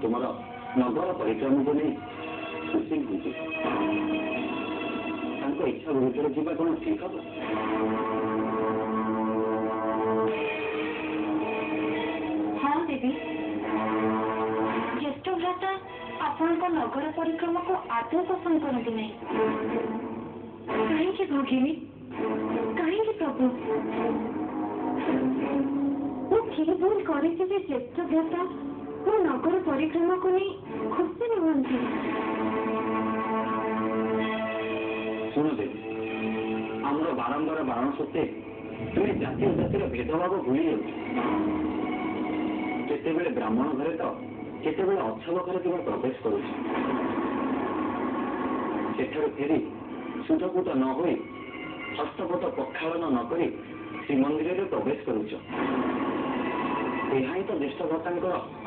तुमर नगर परिक्रम को नहीं खुशी होती इच्छा विरुद्ध जीवा कौन ठीक हम? हाँ देवी, ज्येष्ठ भ्राता आपण नगर परिक्रमा को आदौ पसंद करती नहीं। कहीं भगिनी, कहीं प्रभु मुझे भूल करी ज्येष्ठ भ्राता मो नगर परिक्रमा को नहीं खुशी नुहति। शुण देवी, आमर बारंबार बारण सत्वे तुम्हें जातीय जातिर भेदभाव भूली जाते ब्राह्मण घरे तो केते अछब घरे तुम प्रवेश करुछ फेरी सुधपुत न हो हस्तपत प्रक्षालन नक श्रीमंदिर में प्रवेश करुच यह तो ज्येष्ठ भ्राता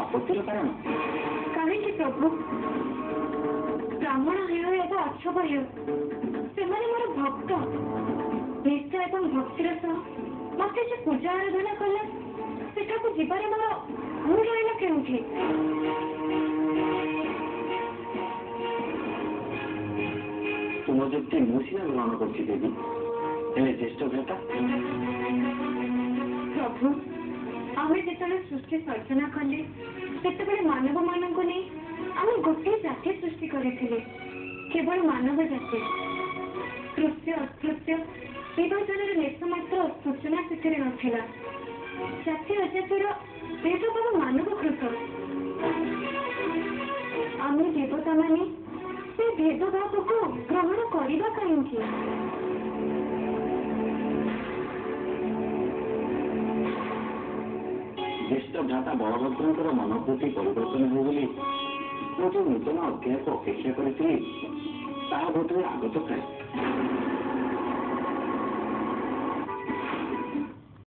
आपत्तिर कारण। कहीं प्रभु ब्राह्मण हो अछब से मोर भक्त निष्ठा और भक्तिर सह मत पूजा आराधना कले सेठा जीवार मोर भूल रहा के तुम जुक्ति मुसीना ग्रहण कर देवी ज्येष्ठ भ्राता प्रभु आम जो सृष्टि सर्जना कले से मानव मान नहीं आम गोटे जाति सृष्टि करते केवल मानव जाति कृत्य अस्पृत्य विभाजन लेश मात्र सूचना से नाला जाति अजातिर भेदभाव मानव कृत आम देवता माने से भेदभाव को ग्रहण करवा कहीं ज्येष्ठ भ्राता बलभद्र मनोवृत्ति परिवर्तन हो बोली जो नूतन अध्याय को अपेक्षा करी बोध आगत थाए।